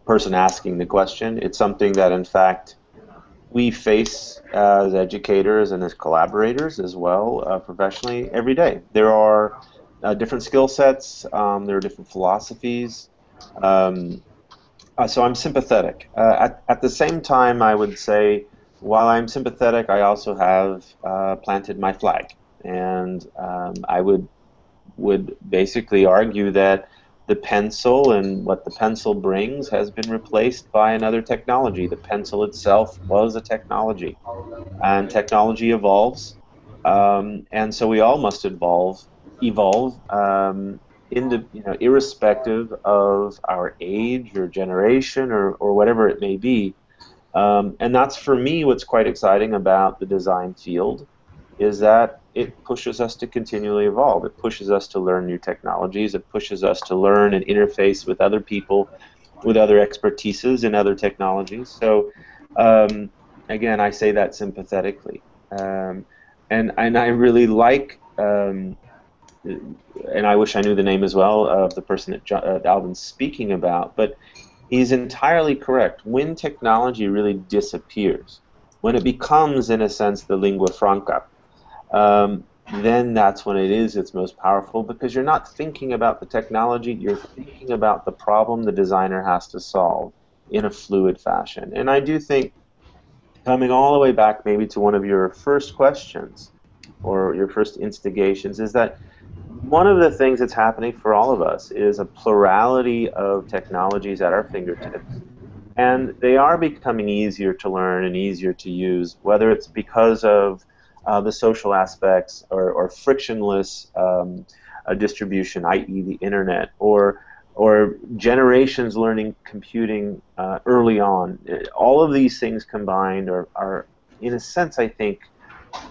person asking the question. It's something that, in fact, we face as educators and as collaborators as well, professionally, every day. There are different skill sets. There are different philosophies. So I'm sympathetic. At the same time, I would say, while I'm sympathetic, I also have planted my flag. And I would basically argue that the pencil and what the pencil brings has been replaced by another technology. The pencil itself was a technology. And technology evolves. And so we all must evolve irrespective of our age or generation or whatever it may be. And that's, for me, what's quite exciting about the design field, is that it pushes us to continually evolve. It pushes us to learn new technologies. It pushes us to learn and interface with other people, with other expertises in other technologies. So, again, I say that sympathetically. And I really like... and I wish I knew the name as well of the person that Alvin's speaking about, but he's entirely correct. When technology really disappears, when it becomes, in a sense, the lingua franca, then that's when it is its most powerful, because you're not thinking about the technology, you're thinking about the problem the designer has to solve in a fluid fashion. And I do think, coming all the way back maybe to one of your first questions, or your first instigations, is that one of the things that's happening for all of us is a plurality of technologies at our fingertips, and they are becoming easier to learn and easier to use, whether it's because of the social aspects or frictionless distribution, i.e. the internet, or or generations learning computing early on. All of these things combined are, in a sense, I think,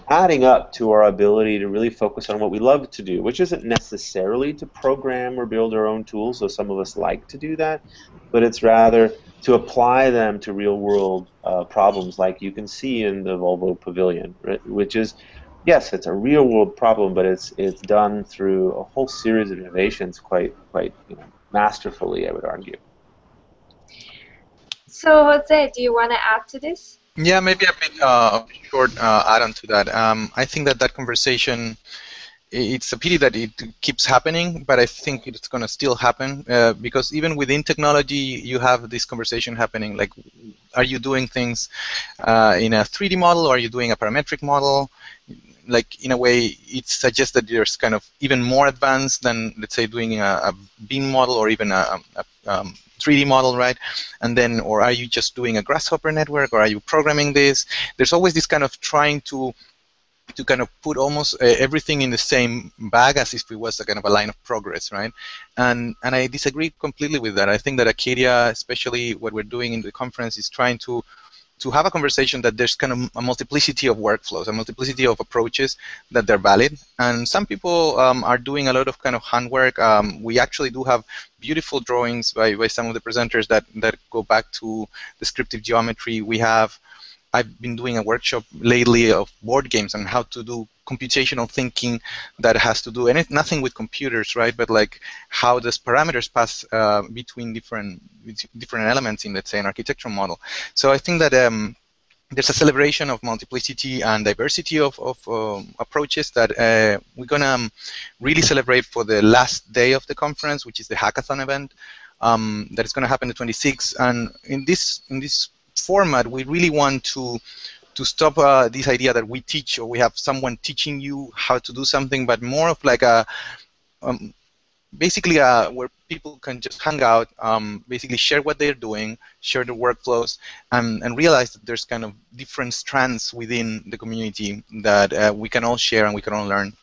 adding up to our ability to really focus on what we love to do, which isn't necessarily to program or build our own tools, though some of us like to do that, but it's rather to apply them to real-world problems like you can see in the Volvo Pavilion, right? Which is, yes, it's a real-world problem, but it's done through a whole series of innovations quite masterfully, I would argue. So, Jose, do you want to add to this? Yeah, maybe a bit of a short add-on to that. I think that conversation, it's a pity that it keeps happening, but I think it's going to still happen because even within technology, you have this conversation happening. Like, are you doing things in a 3D model, or are you doing a parametric model? Like, in a way, it suggests that there's kind of even more advanced than, let's say, doing a beam model or even a 3D model, right? And then, or are you just doing a grasshopper network, or are you programming this? There's always this kind of trying to kind of put almost everything in the same bag as if it was a kind of a line of progress, right? And I disagree completely with that. I think that ACADIA, especially what we're doing in the conference, is trying to have a conversation that there's kind of a multiplicity of workflows, a multiplicity of approaches that they're valid. And some people are doing a lot of kind of handwork. We actually do have beautiful drawings by some of the presenters that go back to descriptive geometry. I've been doing a workshop lately of board games and how to do computational thinking that has to do, and it's nothing with computers, right? But like, how does parameters pass between different elements in, let's say, an architectural model? So I think that there's a celebration of multiplicity and diversity of approaches that we're gonna really celebrate for the last day of the conference, which is the hackathon event that is going to happen the 26th. And in this format, we really want to stop this idea that we teach, or we have someone teaching you how to do something, but more of like a basically where people can just hang out, basically share what they're doing, share their workflows, and realize that there's kind of different strands within the community that we can all share and we can all learn.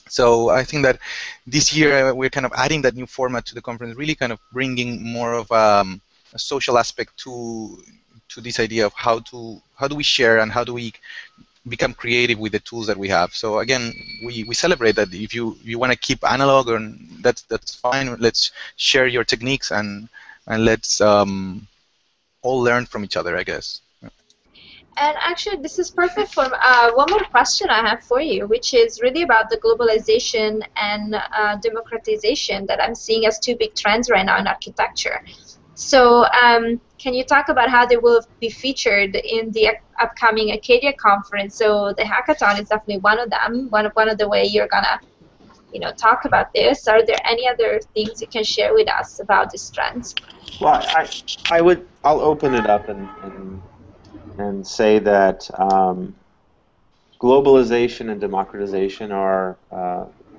So I think that this year we're kind of adding that new format to the conference, really kind of bringing more of a social aspect to this idea of how do we share and how do we become creative with the tools that we have. So again, we celebrate that. If you want to keep analog, that's fine. Let's share your techniques and let's all learn from each other, I guess. And actually, this is perfect for one more question I have for you, which is really about the globalization and democratization that I'm seeing as two big trends right now in architecture. So can you talk about how they will be featured in the upcoming ACADIA conference? So the hackathon is definitely one of them, one of the way you're gonna talk about this. Are there any other things you can share with us about these trends? Well, I'll open it up and say that globalization and democratization are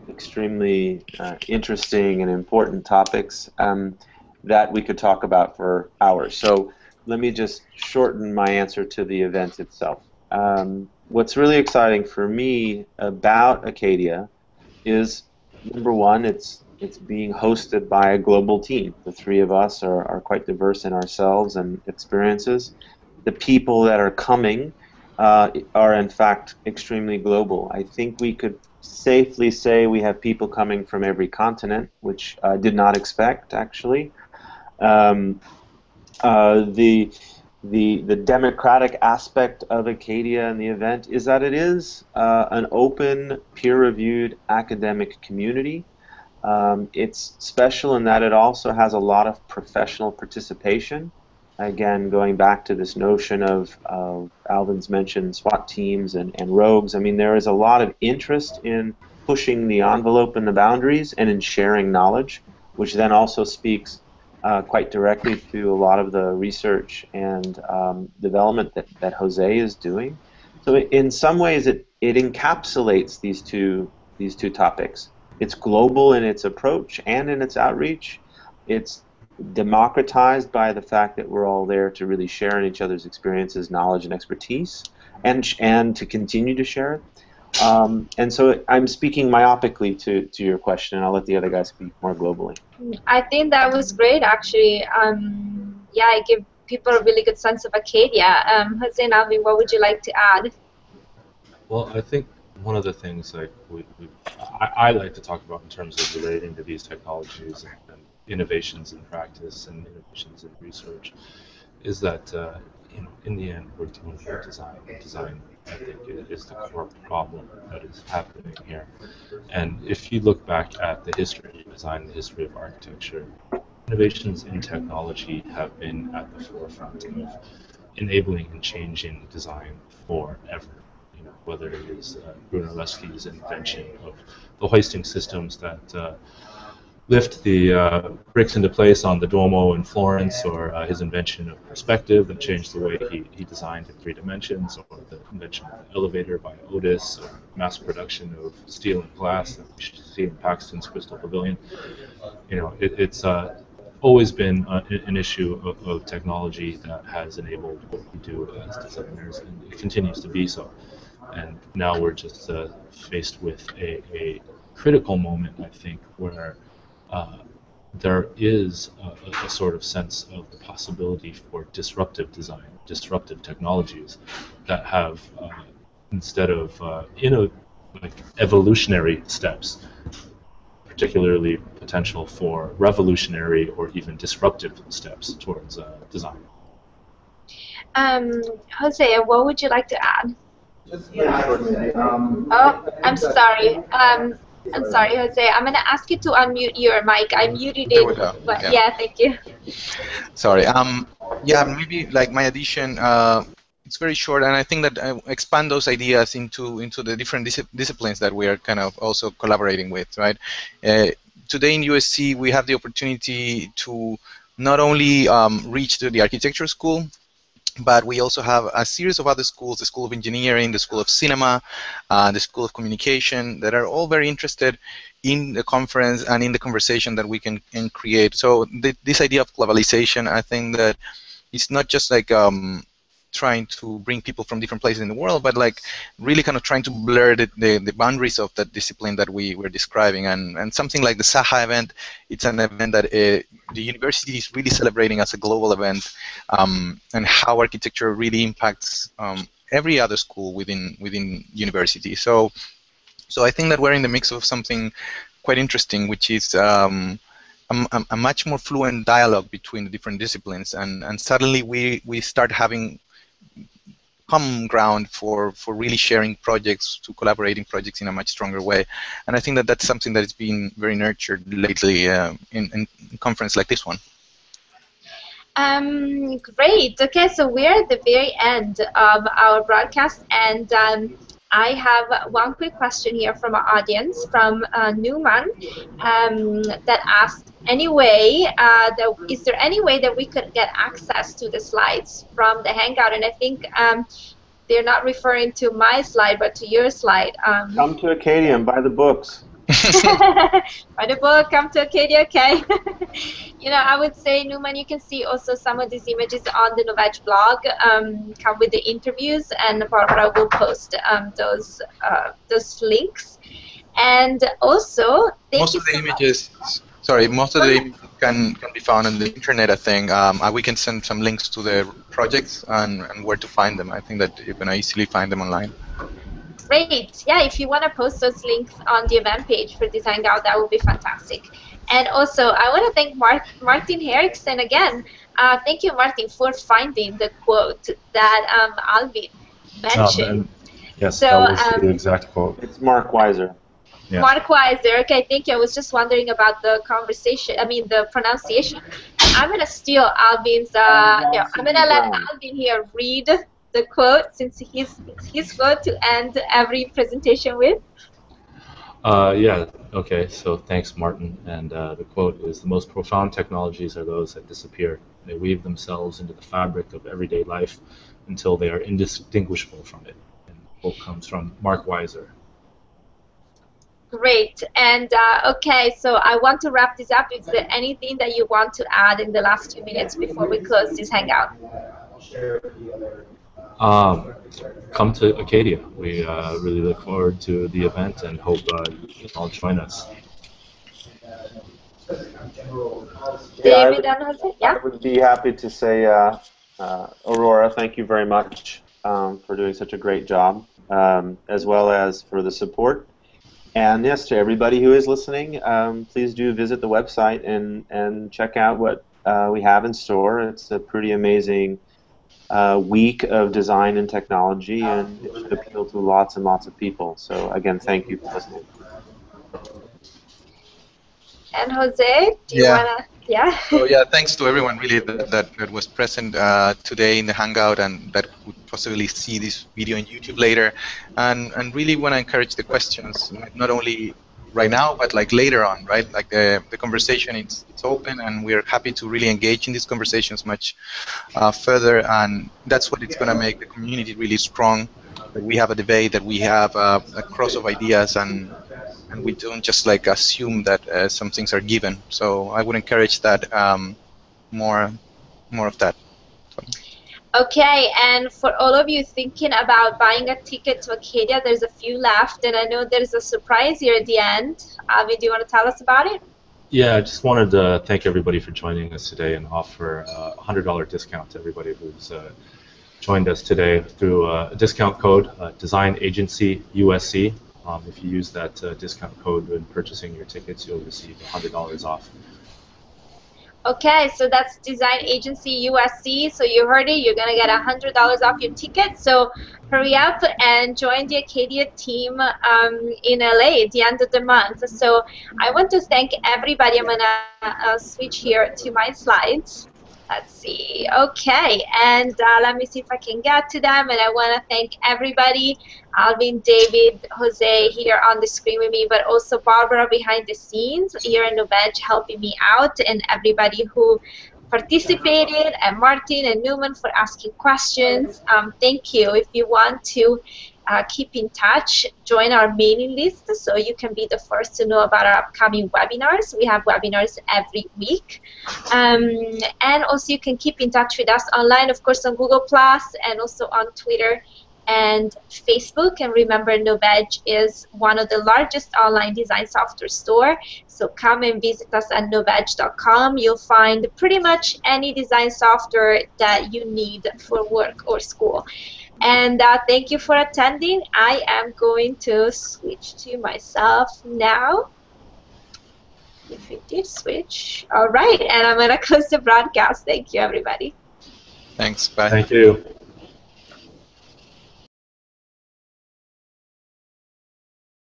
extremely interesting and important topics that we could talk about for hours. So let me just shorten my answer to the event itself. What's really exciting for me about ACADIA is, number one, it's being hosted by a global team. The three of us are quite diverse in ourselves and experiences. The people that are coming are in fact extremely global. I think we could safely say we have people coming from every continent, which I did not expect, actually. The democratic aspect of ACADIA and the event is that it is an open, peer-reviewed academic community. It's special in that it also has a lot of professional participation. Again, going back to this notion of Alvin's mentioned SWAT teams and rogues, I mean, there is a lot of interest in pushing the envelope and the boundaries and in sharing knowledge, which then also speaks quite directly to a lot of the research and development that Jose is doing. So in some ways it encapsulates these two topics. It's global in its approach and in its outreach. It's democratized by the fact that we're all there to really share in each other's experiences, knowledge, and expertise, and to continue to share it. And so I'm speaking myopically to your question, and I'll let the other guys speak more globally. I think that was great, actually. Yeah, it gave people a really good sense of Acadia. Jose and Alvin, what would you like to add? Well, I think one of the things like I like to talk about in terms of relating to these technologies and innovations in practice and innovations in research is that in the end we're dealing with design. Design, I think, is the core problem that is happening here. And if you look back at the history of design, the history of architecture, innovations in technology have been at the forefront of enabling and changing design forever. Whether it is Brunelleschi's invention of the hoisting systems that lift the bricks into place on the Duomo in Florence, or his invention of perspective that changed the way he designed in 3 dimensions, or the invention of the elevator by Otis, or mass production of steel and glass that we see in Paxton's Crystal Pavilion. It's always been an issue of technology that has enabled what we do as designers, and it continues to be so. And now we're just faced with a critical moment, I think, where there is a sort of sense of the possibility for disruptive design, disruptive technologies that have, instead of evolutionary steps, particularly potential for revolutionary or even disruptive steps towards design. Jose, what would you like to add? Just very shortly. Oh, I'm sorry. I'm sorry, Jose. I'm going to ask you to unmute your mic. I muted There we it, go. but yeah, thank you. Sorry. Yeah, maybe like my addition. It's very short, and I think that I expand those ideas into the different disciplines that we are kind of also collaborating with, right? Today in USC, we have the opportunity to not only reach to the architecture school, but we also have a series of other schools, the School of Engineering, the School of Cinema, the School of Communication, that are all very interested in the conference and in the conversation that we can create. So this idea of globalization, I think that it's not just like trying to bring people from different places in the world, but like really kind of trying to blur the boundaries of that discipline that we were describing. And something like the Saha event, it's an event that the university is really celebrating as a global event, and how architecture really impacts every other school within university. So I think that we're in the mix of something quite interesting, which is a much more fluent dialogue between the different disciplines, and suddenly we start having common ground for really sharing projects, to collaborating projects in a much stronger way. And I think that that's something that has been very nurtured lately in conference like this one. Great. Okay, so we're at the very end of our broadcast, and I have one quick question here from our audience, from Newman, that asked, is there any way that we could get access to the slides from the Hangout? And I think they're not referring to my slide, but to your slide. Come to Acadia and buy the books. Buy the book, come to Acadia, okay. I would say, Newman, you can see also some of these images on the Novage blog, come with the interviews, and Barbara will post those links. And also, most of the images can be found on the internet, I think. We can send some links to the projects and where to find them. I think that you can easily find them online. Great. Yeah, if you want to post those links on the event page for this Hangout, that would be fantastic. And also, I want to thank Martin Henriksen again. Thank you, Martin, for finding the quote that Alvin mentioned. Yes, so, that was the exact quote. It's Mark Weiser. Yeah. Mark Weiser. Okay, thank you. I was just wondering about the the pronunciation. I'm going to steal Alvin's, I'm going to let Alvin here read the quote, since it's his quote to end every presentation with. Yeah, okay, so thanks, Martin. And the quote is, "The most profound technologies are those that disappear. They weave themselves into the fabric of everyday life until they are indistinguishable from it." And the quote comes from Mark Weiser. Great. And okay, so I want to wrap this up. Is there anything that you want to add in the last 2 minutes before we close this Hangout? I'll share the other. Come to Acadia. We really look forward to the event and hope you can all join us. David and Jose, yeah? I would be happy to say, Aurora, thank you very much for doing such a great job, as well as for the support. And yes, to everybody who is listening, please do visit the website and check out what we have in store. It's a pretty amazing week of design and technology, and it should appeal to lots and lots of people. So again, thank you for listening. And Jose, do you wanna? Yeah. So yeah, thanks to everyone really that was present today in the Hangout and that would possibly see this video on YouTube later, and really want to encourage the questions, not only right now but like later on, right? Like the conversation, it's open, and we're happy to really engage in these conversations much further, and that's what it's going to make the community really strong. That we have a debate, that we have a cross of ideas, and we don't just like assume that some things are given. So I would encourage that more of that. So. Okay, and for all of you thinking about buying a ticket to Acadia, there's a few left, and I know there's a surprise here at the end. Avi, do you want to tell us about it? Yeah, I just wanted to thank everybody for joining us today and offer a $100 discount to everybody who's joined us today through a discount code, Design Agency USC. If you use that discount code when purchasing your tickets, you'll receive $100 off. Okay, so that's Design Agency USC. So you heard it, you're going to get $100 off your ticket. So hurry up and join the Acadia team in LA at the end of the month. So I want to thank everybody. I'm going to switch here to my slides. Let's see. Okay, and let me see if I can get to them. And I want to thank everybody, Alvin, David, Jose here on the screen with me, but also Barbara behind the scenes here in the bench helping me out, and everybody who participated, and Martin and Newman for asking questions. Thank you. If you want to keep in touch, join our mailing list so you can be the first to know about our upcoming webinars. We have webinars every week. And also you can keep in touch with us online, of course, on Google+, and also on Twitter and Facebook. And remember, Noveg is one of the largest online design software store. So come and visit us at noveg.com. You'll find pretty much any design software that you need for work or school. And thank you for attending. I am going to switch to myself now. If it did switch. All right, and I'm going to close the broadcast. Thank you, everybody. Thanks. Bye. Thank you.